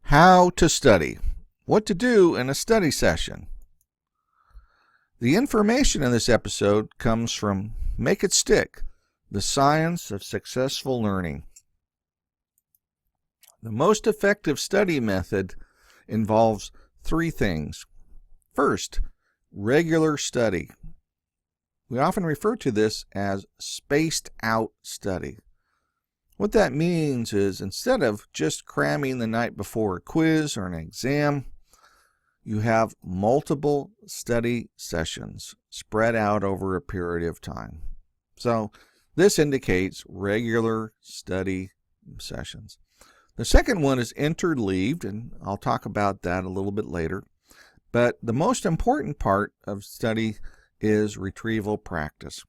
How to study. What to do in a study session. The information in this episode comes from Make It Stick, the Science of Successful Learning. The most effective study method involves three things. First, regular study. We often refer to this as spaced out study. What that means is instead of just cramming the night before a quiz or an exam, you have multiple study sessions spread out over a period of time. So this indicates regular study sessions. The second one is interleaved, and I'll talk about that a little bit later. But the most important part of study is retrieval practice.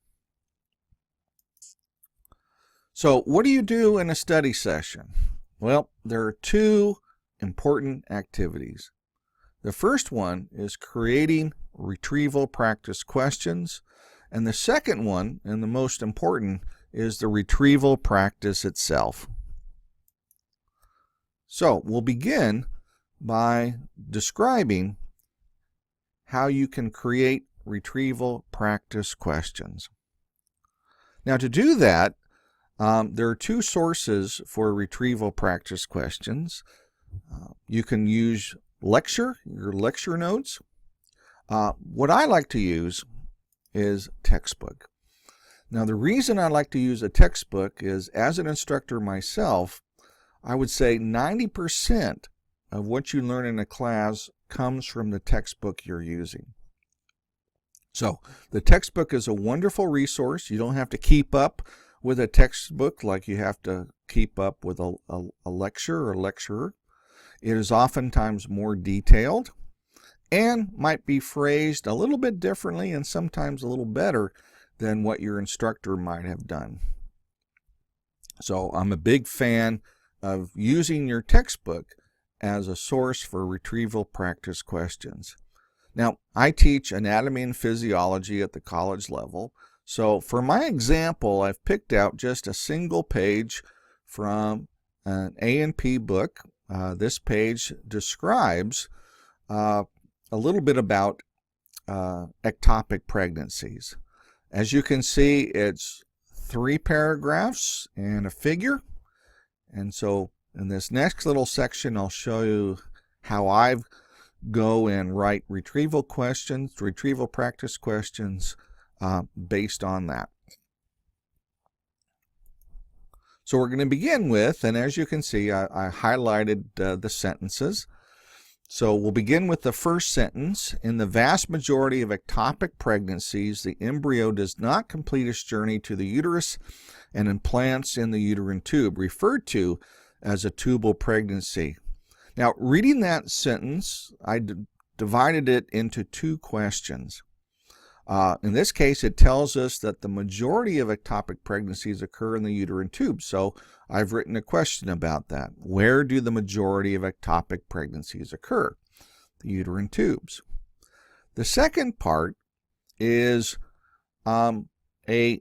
So what do you do in a study session? Well, there are two important activities. The first one is creating retrieval practice questions, and the second one, and the most important, is the retrieval practice itself. So we'll begin by describing how you can create retrieval practice questions. Now, to do that, there are two sources for retrieval practice questions. You can use your lecture notes. What I like to use is textbook. Now, the reason I like to use a textbook is, as an instructor myself, I would say 90% of what you learn in a class comes from the textbook you're using. So the textbook is a wonderful resource. You don't have to keep up with a textbook like you have to keep up with a lecture or lecturer. It is oftentimes more detailed and might be phrased a little bit differently and sometimes a little better than what your instructor might have done. So I'm a big fan of using your textbook as a source for retrieval practice questions. Now, I teach anatomy and physiology at the college level. So for my example, I've picked out just a single page from an A&P book. This page describes a little bit about ectopic pregnancies. As you can see, it's 3 paragraphs and a figure. And so in this next little section, I'll show you how I go and write retrieval practice questions based on that. So we're going to begin with, and as you can see, I highlighted the sentences. So we'll begin with the first sentence. In the vast majority of ectopic pregnancies, the embryo does not complete its journey to the uterus and implants in the uterine tube, referred to as a tubal pregnancy. Now, reading that sentence, I divided it into 2 questions. In this case, it tells us that the majority of ectopic pregnancies occur in the uterine tube. So I've written a question about that. Where do the majority of ectopic pregnancies occur? The uterine tubes. The second part is a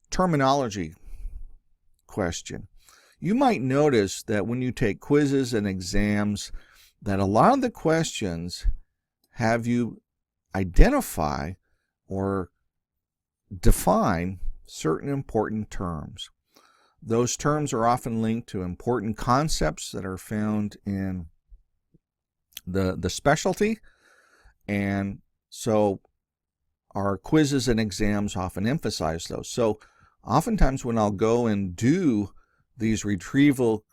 terminology question. You might notice that when you take quizzes and exams, that a lot of the questions have you identify or define certain important terms. Those terms are often linked to important concepts that are found in the specialty, and so our quizzes and exams often emphasize those. So oftentimes when I'll go and do these retrieval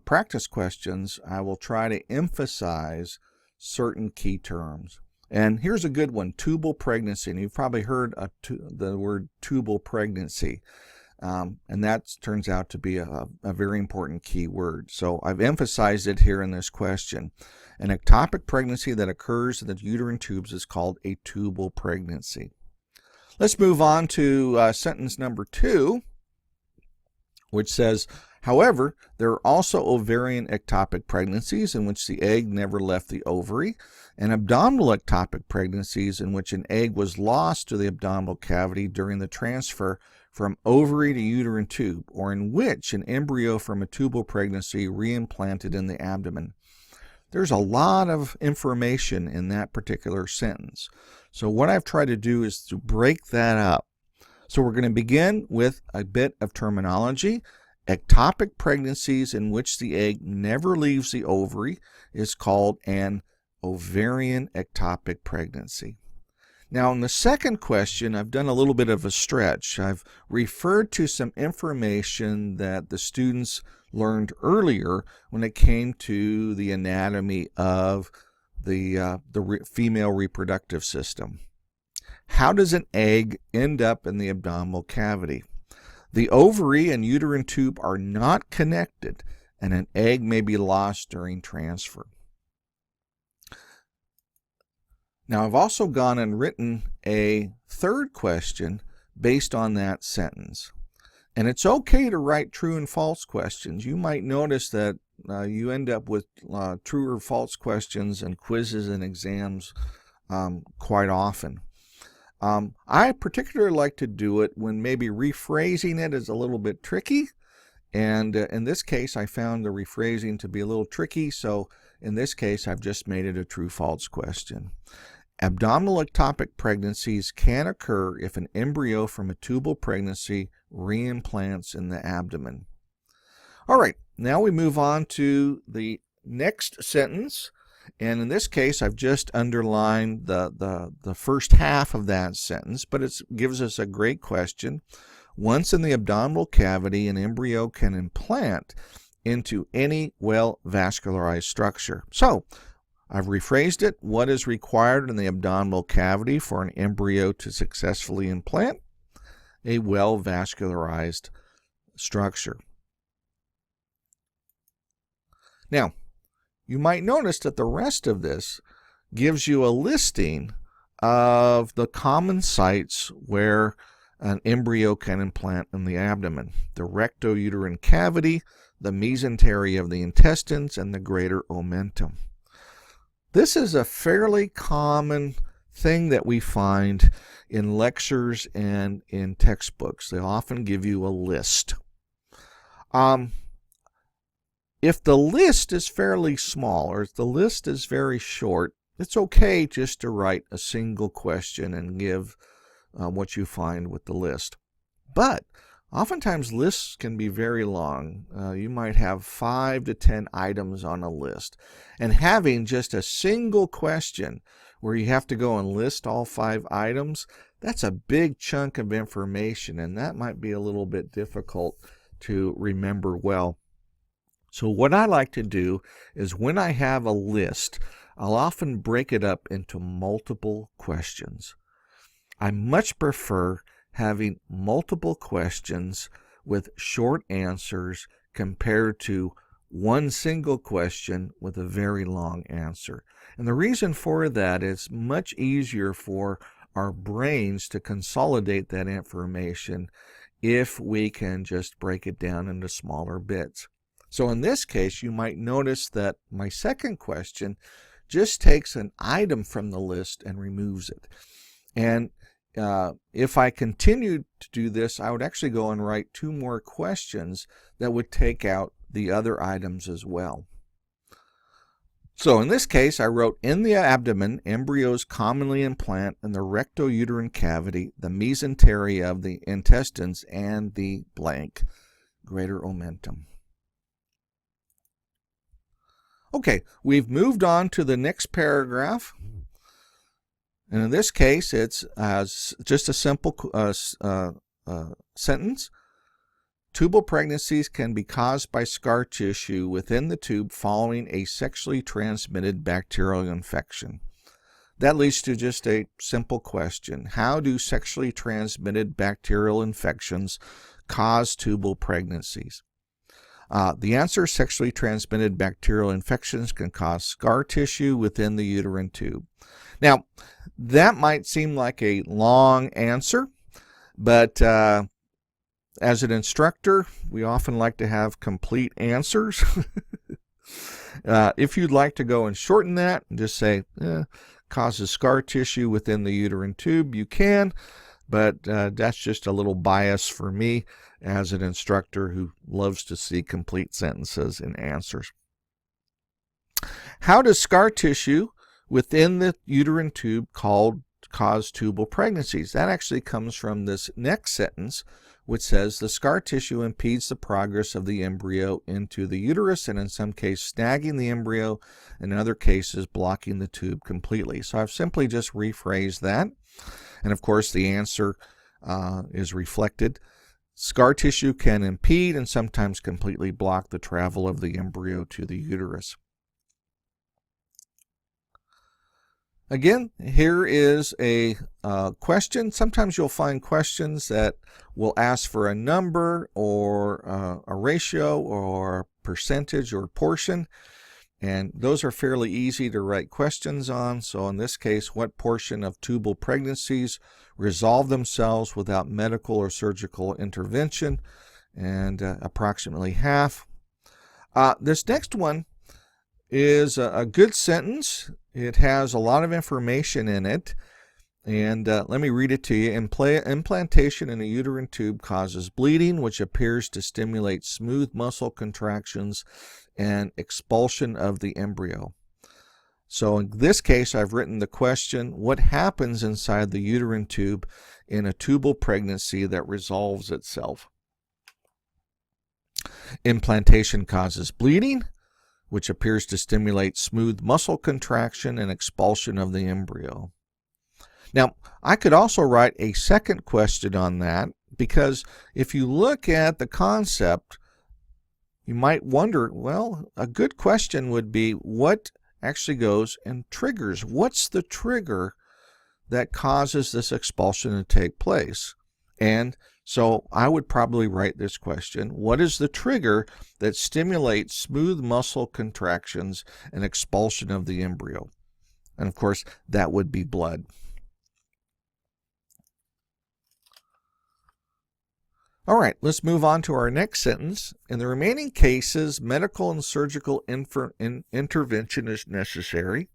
practice questions, I will try to emphasize certain key terms. And here's a good one, tubal pregnancy. And you've probably heard the word tubal pregnancy. And that turns out to be a very important key word. So I've emphasized it here in this question. An ectopic pregnancy that occurs in the uterine tubes is called a tubal pregnancy. Let's move on to sentence number 2, which says, however, there are also ovarian ectopic pregnancies in which the egg never left the ovary, and abdominal ectopic pregnancies in which an egg was lost to the abdominal cavity during the transfer from ovary to uterine tube, or in which an embryo from a tubal pregnancy reimplanted in the abdomen. there's a lot of information in that particular sentence. So what I've tried to do is to break that up. So we're going to begin with a bit of terminology. Ectopic pregnancies in which the egg never leaves the ovary is called an ovarian ectopic pregnancy. Now, in the second question, I've done a little bit of a stretch. I've referred to some information that the students learned earlier when it came to the anatomy of the female reproductive system. How does an egg end up in the abdominal cavity? The ovary and uterine tube are not connected, and an egg may be lost during transfer. Now, I've also gone and written a third question based on that sentence. And it's okay to write true and false questions. You might notice that you end up with true or false questions in quizzes and exams quite often. I particularly like to do it when maybe rephrasing it is a little bit tricky. And in this case, I found the rephrasing to be a little tricky. So in this case, I've just made it a true-false question. Abdominal ectopic pregnancies can occur if an embryo from a tubal pregnancy reimplants in the abdomen. All right, now we move on to the next sentence. And in this case, I've just underlined the first half of that sentence, but it gives us a great question. Once in the abdominal cavity, an embryo can implant into any well-vascularized structure. So, I've rephrased it. What is required in the abdominal cavity for an embryo to successfully implant? A well-vascularized structure. Now, you might notice that the rest of this gives you a listing of the common sites where an embryo can implant in the abdomen. The rectouterine cavity, the mesentery of the intestines, and the greater omentum. This is a fairly common thing that we find in lectures and in textbooks. They often give you a list. If the list is fairly small or if the list is very short, it's okay just to write a single question and give what you find with the list. But oftentimes lists can be very long. You might have 5 to 10 items on a list. And having just a single question where you have to go and list all 5 items, that's a big chunk of information, and that might be a little bit difficult to remember well. So what I like to do is when I have a list, I'll often break it up into multiple questions. I much prefer having multiple questions with short answers compared to one single question with a very long answer. And the reason for that is much easier for our brains to consolidate that information if we can just break it down into smaller bits. So in this case, you might notice that my second question just takes an item from the list and removes it. And if I continued to do this, I would actually go and write 2 more questions that would take out the other items as well. So in this case, I wrote, in the abdomen, embryos commonly implant in the rectouterine cavity, the mesentery of the intestines, and the blank, greater omentum. Okay, we've moved on to the next paragraph. And in this case, it's just a simple sentence. Tubal pregnancies can be caused by scar tissue within the tube following a sexually transmitted bacterial infection. That leads to just a simple question. How do sexually transmitted bacterial infections cause tubal pregnancies? The answer, sexually transmitted bacterial infections can cause scar tissue within the uterine tube. Now, that might seem like a long answer, but as an instructor, we often like to have complete answers. If you'd like to go and shorten that and just say, causes scar tissue within the uterine tube, you can, but that's just a little bias for me as an instructor who loves to see complete sentences and answers. How does scar tissue within the uterine tube cause tubal pregnancies? That actually comes from this next sentence, which says the scar tissue impedes the progress of the embryo into the uterus, and in some cases snagging the embryo, and in other cases blocking the tube completely. So I've simply just rephrased that, and of course the answer is reflected. Scar tissue can impede and sometimes completely block the travel of the embryo to the uterus. Again, here is a question. Sometimes you'll find questions that will ask for a number or a ratio or a percentage or portion, and those are fairly easy to write questions on. So in this case, what portion of tubal pregnancies resolve themselves without medical or surgical intervention? And approximately half. This next one is a good sentence. It has a lot of information in it, and let me read it to you. Implantation in a uterine tube causes bleeding, which appears to stimulate smooth muscle contractions and expulsion of the embryo. So in this case, I've written the question, what happens inside the uterine tube in a tubal pregnancy that resolves itself? Implantation causes bleeding, which appears to stimulate smooth muscle contraction and expulsion of the embryo. Now, I could also write a second question on that, because if you look at the concept, you might wonder, well, a good question would be, what actually goes and triggers? What's the trigger that causes this expulsion to take place? And so I would probably write this question, what is the trigger that stimulates smooth muscle contractions and expulsion of the embryo? And of course, that would be blood. All right, let's move on to our next sentence. In the remaining cases, medical and surgical intervention is necessary.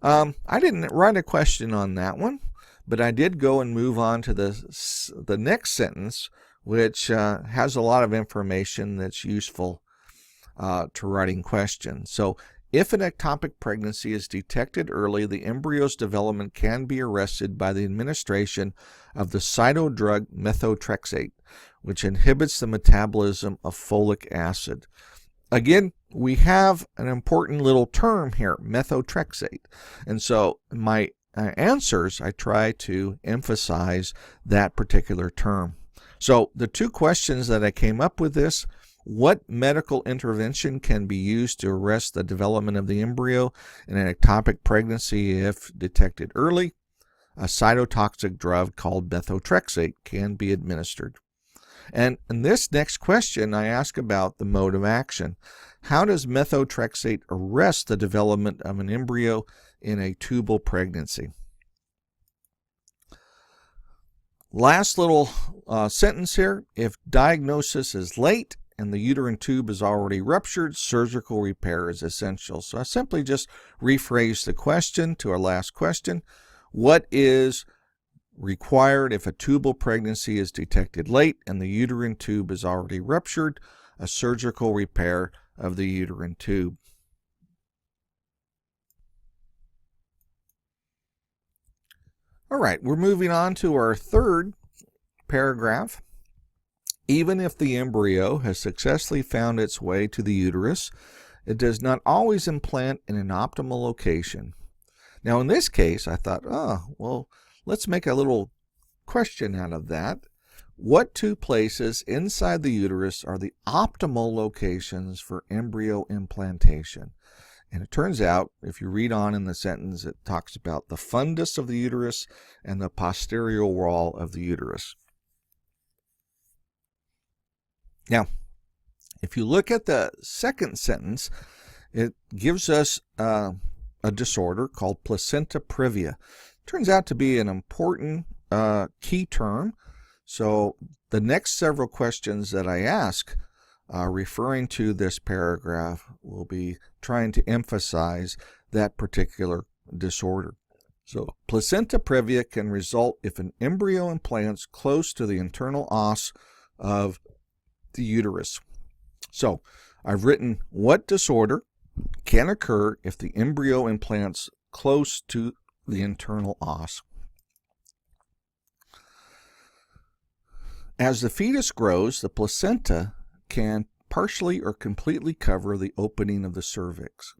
I didn't write a question on that one, but I did go and move on to the next sentence, which has a lot of information that's useful to writing questions. So, if an ectopic pregnancy is detected early, the embryo's development can be arrested by the administration of the cytodrug methotrexate, which inhibits the metabolism of folic acid. Again, we have an important little term here, methotrexate. And so my answers, I try to emphasize that particular term. So the two questions that I came up with this, what medical intervention can be used to arrest the development of the embryo in an ectopic pregnancy if detected early? A cytotoxic drug called methotrexate can be administered. And in this next question, I ask about the mode of action. How does methotrexate arrest the development of an embryo in a tubal pregnancy? Last little sentence here. If diagnosis is late and the uterine tube is already ruptured, surgical repair is essential. So I simply just rephrase the question to our last question. What is required if a tubal pregnancy is detected late and the uterine tube is already ruptured? A surgical repair of the uterine tube. All right, we're moving on to our third paragraph. Even if the embryo has successfully found its way to the uterus, it does not always implant in an optimal location. Now in this case, I thought, well, let's make a little question out of that. What two places inside the uterus are the optimal locations for embryo implantation? And it turns out, if you read on in the sentence, it talks about the fundus of the uterus and the posterior wall of the uterus. Now, if you look at the second sentence, it gives us a disorder called placenta previa. Turns out to be an important key term. So the next several questions that I ask referring to this paragraph will be trying to emphasize that particular disorder. So placenta previa can result if an embryo implants close to the internal os of the uterus. So I've written what disorder, can occur if the embryo implants close to the internal os. As the fetus grows, the placenta can partially or completely cover the opening of the cervix.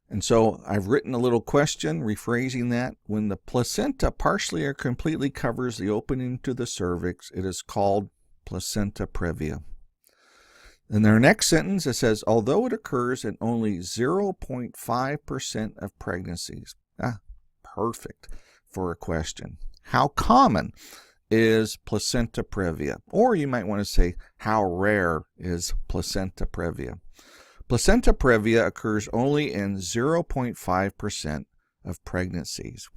And so I've written a little question rephrasing that. When the placenta partially or completely covers the opening to the cervix, it is called placenta previa. In their next sentence, it says, although it occurs in only 0.5% of pregnancies. Perfect for a question. How common is placenta previa? Or you might want to say, how rare is placenta previa? Placenta previa occurs only in 0.5% of pregnancies.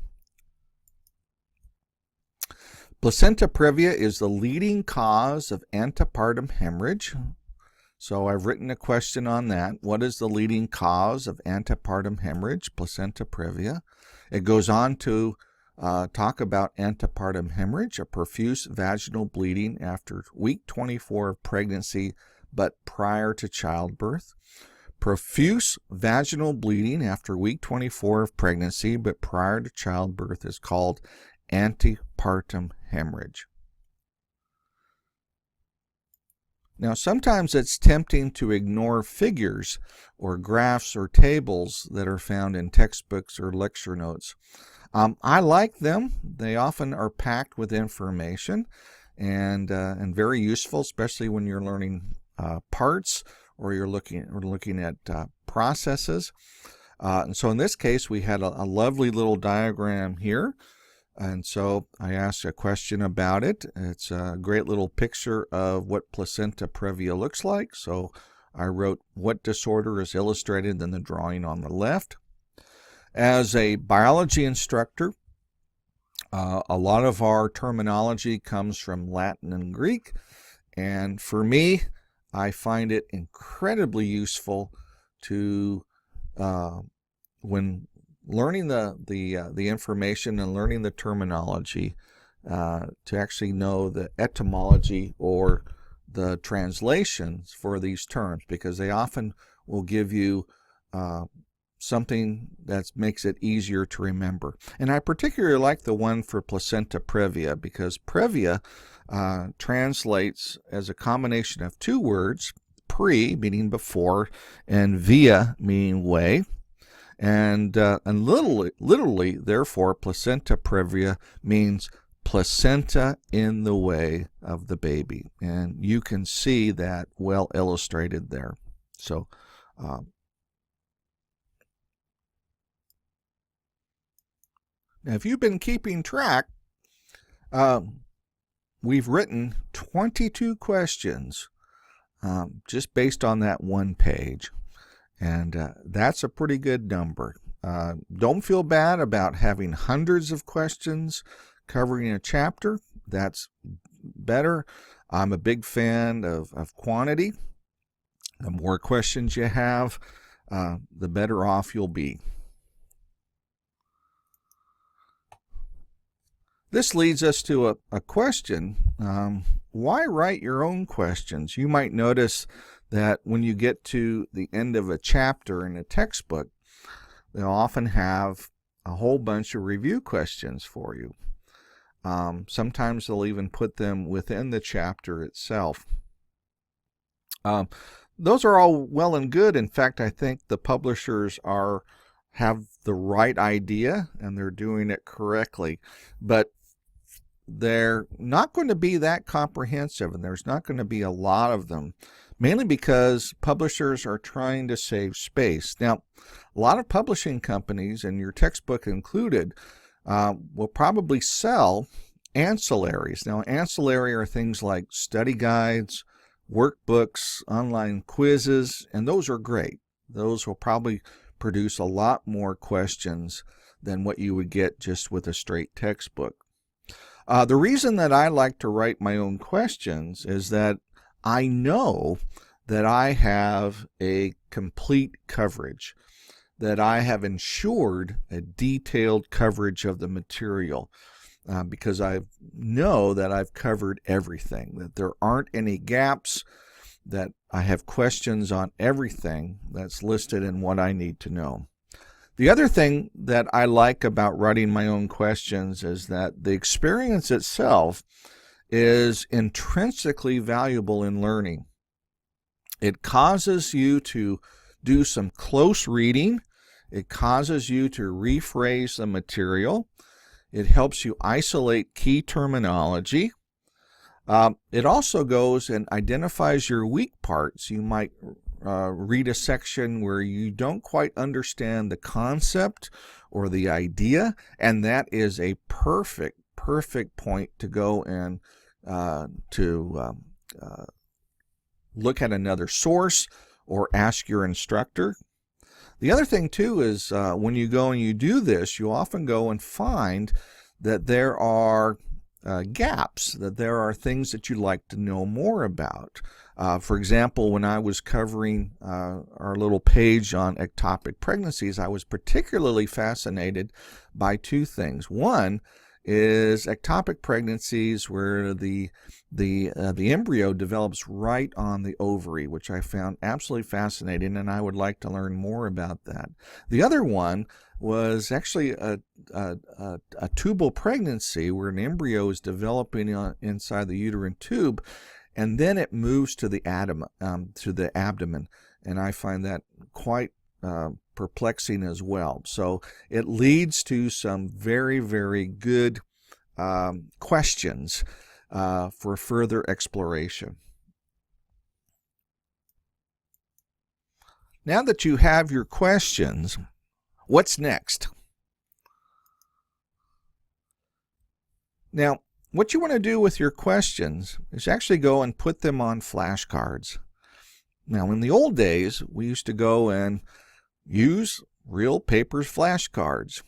Placenta previa is the leading cause of antepartum hemorrhage. So I've written a question on that. What is the leading cause of antepartum hemorrhage? Placenta previa. It goes on to talk about antepartum hemorrhage, a profuse vaginal bleeding after week 24 of pregnancy, but prior to childbirth. Profuse vaginal bleeding after week 24 of pregnancy, but prior to childbirth is called antepartum hemorrhage. Now, sometimes it's tempting to ignore figures or graphs or tables that are found in textbooks or lecture notes. I like them. They often are packed with information and very useful, especially when you're learning parts or you're looking at processes. And so in this case, we had a lovely little diagram here. And so I asked a question about it. It's a great little picture of what placenta previa looks like. So I wrote what disorder is illustrated in the drawing on the left. As a biology instructor, a lot of our terminology comes from Latin and Greek. And for me, I find it incredibly useful to, when learning the information and learning the terminology, to actually know the etymology or the translations for these terms, because they often will give you something that makes it easier to remember. And I particularly like the one for placenta previa, because previa translates as a combination of two words, pre, meaning before, and via, meaning way. And literally, therefore, placenta previa means placenta in the way of the baby. And you can see that well illustrated there. So, now, if you've been keeping track, we've written 22 questions just based on that one page. And that's a pretty good number. Don't feel bad about having hundreds of questions covering a chapter. That's better. I'm a big fan of quantity. The more questions you have, the better off you'll be. This leads us to a question. Why write your own questions? You might notice that when you get to the end of a chapter in a textbook, they'll often have a whole bunch of review questions for you. Sometimes they'll even put them within the chapter itself. Those are all well and good. In fact, I think the publishers have the right idea and they're doing it correctly. But they're not going to be that comprehensive, and there's not going to be a lot of them, mainly because publishers are trying to save space. Now, a lot of publishing companies, and your textbook included, will probably sell ancillaries. Now, ancillary are things like study guides, workbooks, online quizzes, and those are great. Those will probably produce a lot more questions than what you would get just with a straight textbook. The reason that I like to write my own questions is that I know that I have a complete coverage, that I have ensured a detailed coverage of the material, because I know that I've covered everything, that there aren't any gaps, that I have questions on everything that's listed in what I need to know. The other thing that I like about writing my own questions is that the experience itself is intrinsically valuable in learning. It causes you to do some close reading. It causes you to rephrase the material. It helps you isolate key terminology. It also goes and identifies your weak parts. You might read a section where you don't quite understand the concept or the idea, and that is a perfect point to go and look at another source or ask your instructor. The other thing too is when you go and you do this, you often go and find that there are gaps, that there are things that you'd like to know more about. For example, when I was covering our little page on ectopic pregnancies, I was particularly fascinated by two things. One is ectopic pregnancies where the embryo develops right on the ovary, which I found absolutely fascinating, and I would like to learn more about that. The other one was actually a tubal pregnancy where an embryo is developing inside the uterine tube, and then it moves to the abdomen, and I find that quite perplexing as well. So it leads to some very, very good questions for further exploration. Now that you have your questions, what's next? Now, what you want to do with your questions is actually go and put them on flashcards. Now, in the old days, we used to go and use real paper flashcards.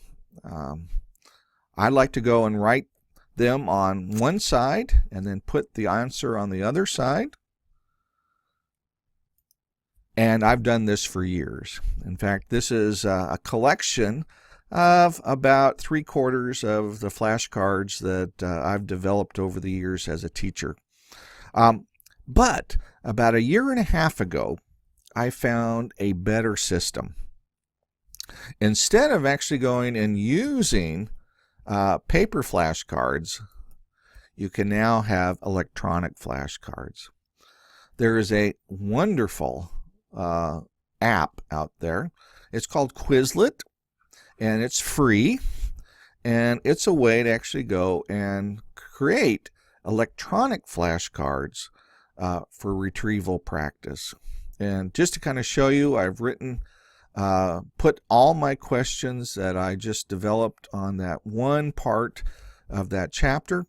I like to go and write them on one side and then put the answer on the other side. And I've done this for years. In fact, this is a collection of about 3/4 of the flashcards that I've developed over the years as a teacher. But about 1.5 years ago, I found a better system. Instead of actually going and using paper flashcards, you can now have electronic flashcards. There is a wonderful app out there. It's called Quizlet, and it's free, and it's a way to actually go and create electronic flashcards for retrieval practice. And just to kind of show you, I've put all my questions that I just developed on that one part of that chapter.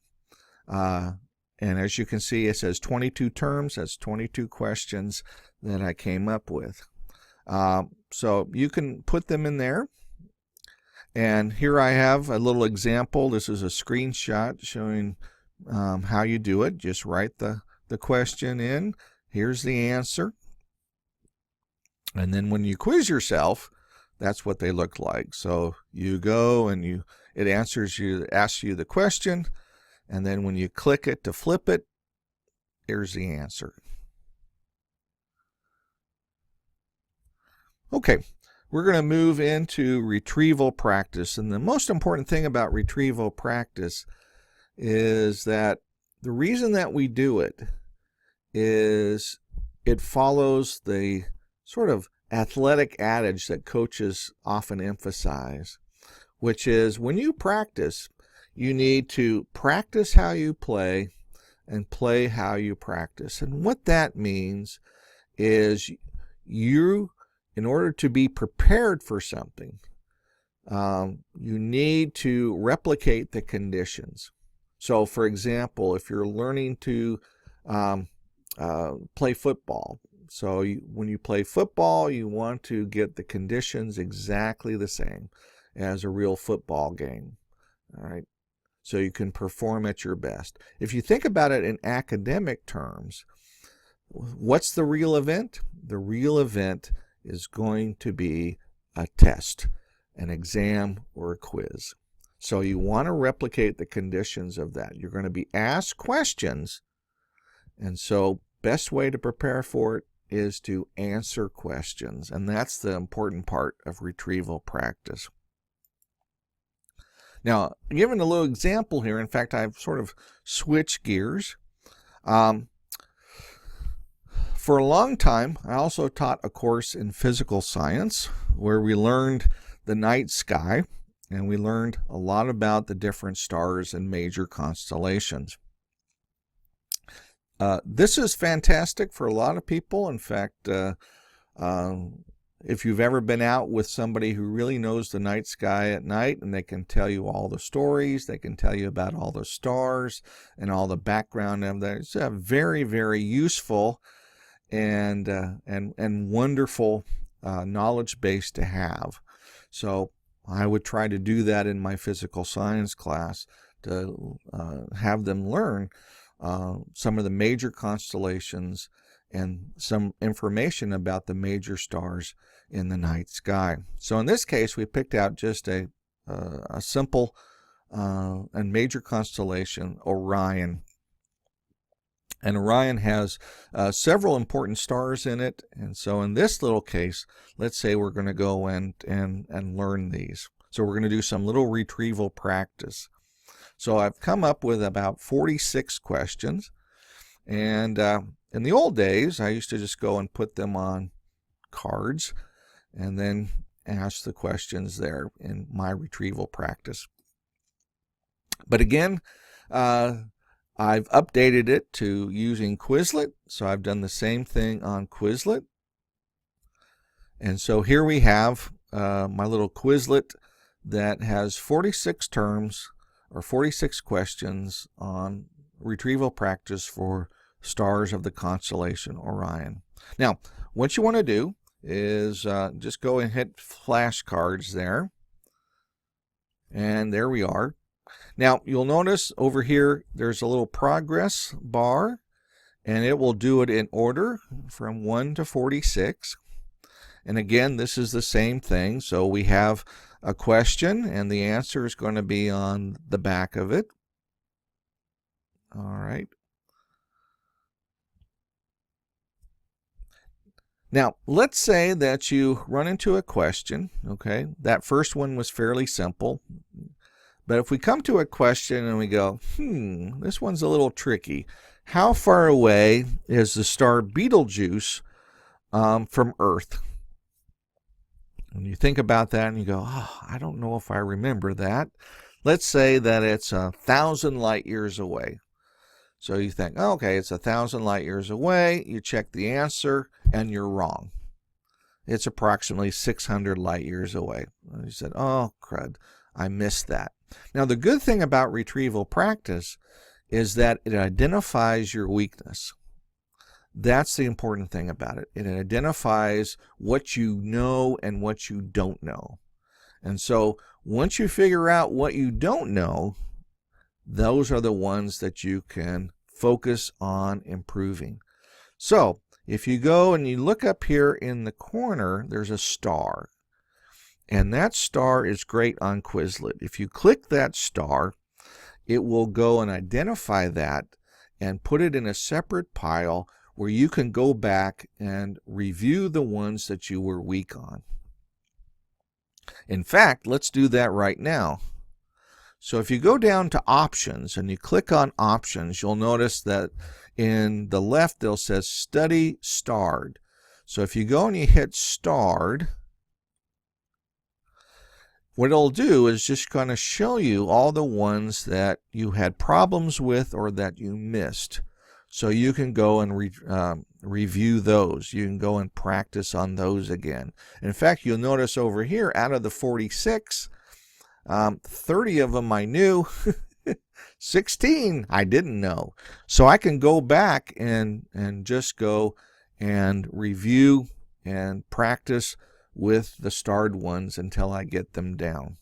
And as you can see, it says 22 terms. That's 22 questions that I came up with. So you can put them in there. And here I have a little example. This is a screenshot showing how you do it. Just write the question in. Here's the answer. And then when you quiz yourself, that's what they look like. So you go and it asks you the question, and then when you click it to flip it, here's the answer. Okay, we're going to move into retrieval practice. And the most important thing about retrieval practice is that the reason that we do it is it follows the sort of athletic adage that coaches often emphasize, which is when you practice, you need to practice how you play and play how you practice. And what that means is in order to be prepared for something, you need to replicate the conditions. So, for example, if you're learning to play football, so when you play football, you want to get the conditions exactly the same as a real football game. All right, so you can perform at your best. If you think about it in academic terms, what's the real event? The real event is going to be a test, an exam, or a quiz. So you want to replicate the conditions of that. You're going to be asked questions, and so best way to prepare for it is to answer questions, and that's the important part of retrieval practice. Now, given a little example here, in fact, I've sort of switched gears. For a long time, I also taught a course in physical science where we learned the night sky, and we learned a lot about the different stars and major constellations. This is fantastic for a lot of people. In fact, if you've ever been out with somebody who really knows the night sky at night, and they can tell you all the stories, they can tell you about all the stars and all the background of that, it's a very, very useful and wonderful knowledge base to have. So I would try to do that in my physical science class to have them learn some of the major constellations and some information about the major stars in the night sky. So in this case, we picked out just a simple and major constellation, Orion. And Orion has several important stars in it. And so in this little case, let's say we're going to go and learn these. So we're going to do some little retrieval practice. So I've come up with about 46 questions. And in the old days, I used to just go and put them on cards and then ask the questions there in my retrieval practice. But again, I've updated it to using Quizlet, so I've done the same thing on Quizlet. And so here we have my little Quizlet that has 46 terms or 46 questions on retrieval practice for stars of the constellation Orion. Now, what you want to do is just go and hit flashcards there. And there we are. Now, you'll notice over here there's a little progress bar, and it will do it in order from 1 to 46. And again, this is the same thing. So we have a question, and the answer is going to be on the back of it. All right. Now, let's say that you run into a question, okay? That first one was fairly simple. But if we come to a question and we go, this one's a little tricky. How far away is the star Betelgeuse from Earth? And you think about that and you go, I don't know if I remember that. Let's say that it's 1,000 light years away. So you think, okay, it's 1,000 light years away. You check the answer and you're wrong. It's approximately 600 light years away. And you said, oh, crud, I missed that. Now, the good thing about retrieval practice is that it identifies your weakness. That's the important thing about it. It identifies what you know and what you don't know. And so once you figure out what you don't know, those are the ones that you can focus on improving. So if you go and you look up here in the corner, there's a star. And that star is great on Quizlet. If you click that star, it will go and identify that and put it in a separate pile where you can go back and review the ones that you were weak on. In fact, let's do that right now. So if you go down to options and you click on options, you'll notice that in the left they'll says study starred. So if you go and you hit starred, what it'll do is just kind of show you all the ones that you had problems with or that you missed. So you can go and review those. You can go and practice on those again. In fact, you'll notice over here, out of the 46, 30 of them I knew, 16 I didn't know. So I can go back and just go and review and practice with the starred ones until I get them down.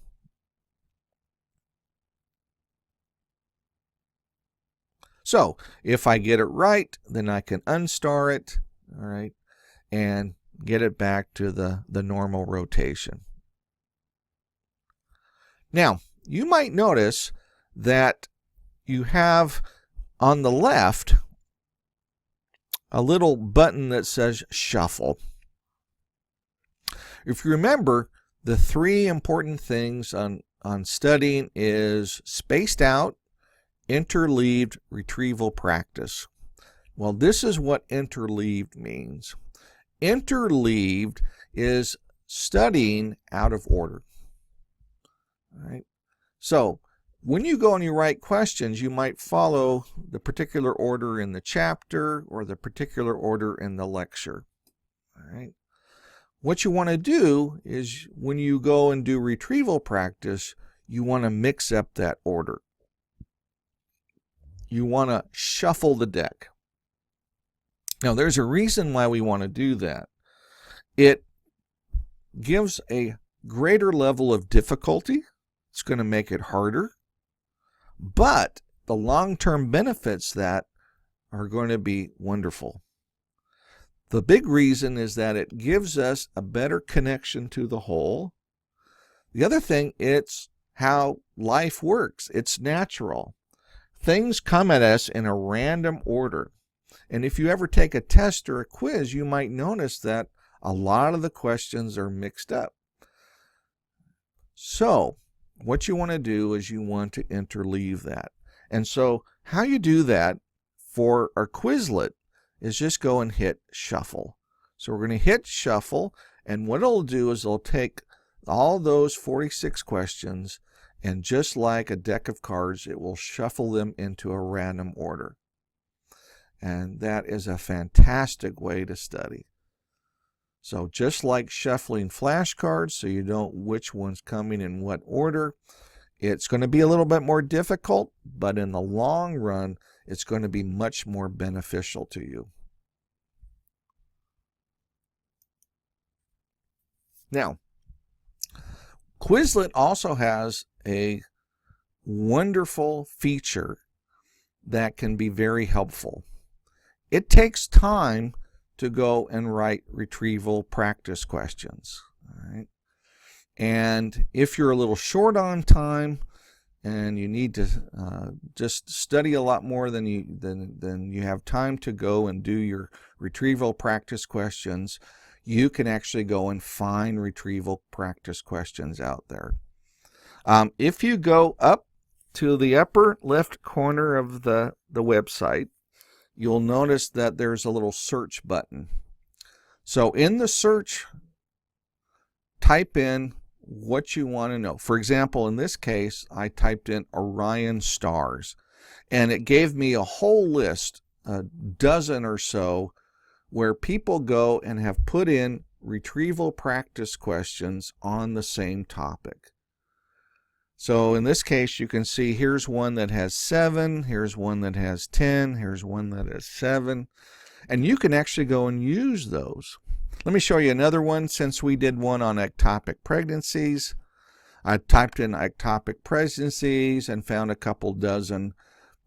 So if I get it right, then I can unstar it, all right, and get it back to the normal rotation. Now, you might notice that you have on the left a little button that says Shuffle. If you remember, the three important things on studying is spaced out, interleaved, retrieval practice. Well, this is what interleaved means. Interleaved is studying out of order. All right. So when you go and you write questions, you might follow the particular order in the chapter or the particular order in the lecture. All right. What you want to do is when you go and do retrieval practice, you want to mix up that order. You want to shuffle the deck. Now, there's a reason why we want to do that. It gives a greater level of difficulty. It's going to make it harder. But the long-term benefits that are going to be wonderful. The big reason is that it gives us a better connection to the whole. The other thing, it's how life works. It's natural. Things come at us in a random order. And if you ever take a test or a quiz, you might notice that a lot of the questions are mixed up. So what you want to do is you want to interleave that. And so how you do that for our Quizlet is just go and hit Shuffle. So we're going to hit Shuffle, and what it'll do is it'll take all those 46 questions, and just like a deck of cards, it will shuffle them into a random order. And that is a fantastic way to study. So just like shuffling flashcards, so you know which one's coming in what order, it's going to be a little bit more difficult, but in the long run, it's going to be much more beneficial to you. Now, Quizlet also has a wonderful feature that can be very helpful. It takes time to go and write retrieval practice questions. All right? And if you're a little short on time and you need to just study a lot more than you have time to go and do your retrieval practice questions, you can actually go and find retrieval practice questions out there. If you go up to the upper left corner of the website, you'll notice that there's a little search button. So in the search, type in what you want to know. For example, in this case, I typed in Orion stars, and it gave me a whole list, a dozen or so, where people go and have put in retrieval practice questions on the same topic. So in this case, you can see here's one that has 7, here's one that has 10, here's one that has 7, and you can actually go and use those. Let me show you another one. Since we did one on ectopic pregnancies, I typed in ectopic pregnancies and found a couple dozen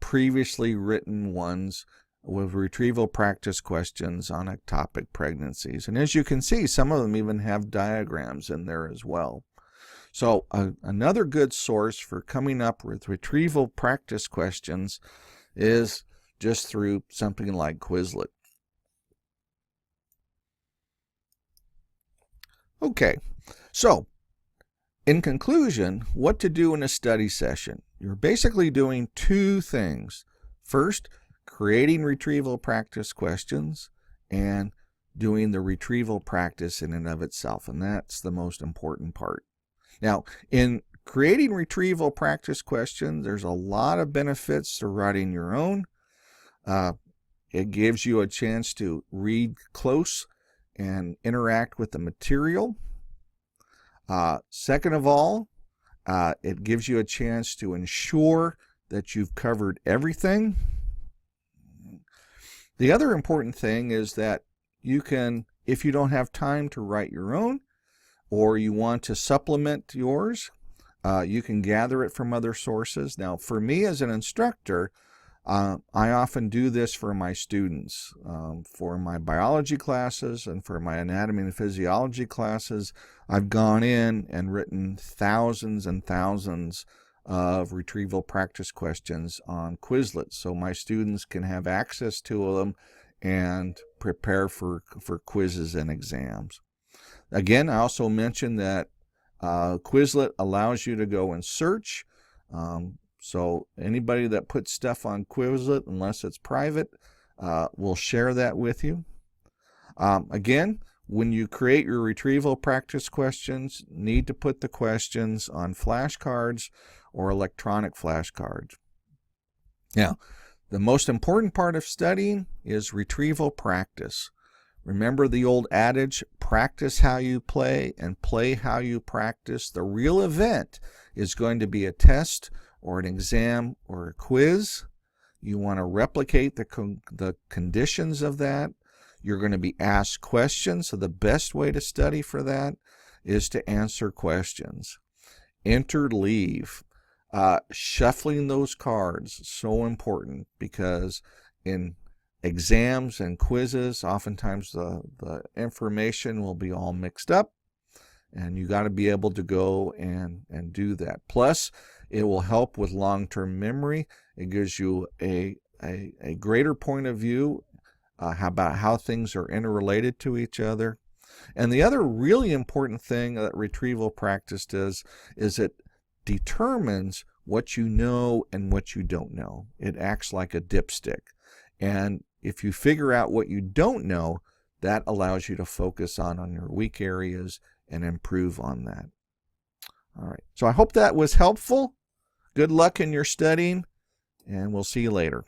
previously written ones with retrieval practice questions on ectopic pregnancies. And as you can see, some of them even have diagrams in there as well. So another good source for coming up with retrieval practice questions is just through something like Quizlet. Okay, so in conclusion, what to do in a study session. You're basically doing two things. First, creating retrieval practice questions and doing the retrieval practice in and of itself, and that's the most important part. Now, in creating retrieval practice questions, there's a lot of benefits to writing your own. It gives you a chance to read close and interact with the material. Second of all, it gives you a chance to ensure that you've covered everything. The other important thing is that you can, if you don't have time to write your own, or you want to supplement yours, you can gather it from other sources. Now, for me as an instructor, I often do this for my students. For my biology classes and for my anatomy and physiology classes, I've gone in and written thousands and thousands of retrieval practice questions on Quizlet, so my students can have access to them and prepare for quizzes and exams. Again, I also mentioned that Quizlet allows you to go and search. So anybody that puts stuff on Quizlet, unless it's private, will share that with you. Again, when you create your retrieval practice questions, need to put the questions on flashcards or electronic flashcards. Now, the most important part of studying is retrieval practice. Remember the old adage, practice how you play and play how you practice. The real event is going to be a test or an exam or a quiz. You want to replicate the conditions of that. You're going to be asked questions, so the best way to study for that is to answer questions. Enter, leave. Shuffling those cards, so important, because in exams and quizzes, oftentimes the information will be all mixed up, and you got to be able to go and do that. Plus, it will help with long-term memory. It gives you a greater point of view about how things are interrelated to each other. And the other really important thing that retrieval practice does is it determines what you know and what you don't know. It acts like a dipstick. And if you figure out what you don't know, that allows you to focus on your weak areas and improve on that. All right. So I hope that was helpful. Good luck in your studying, and we'll see you later.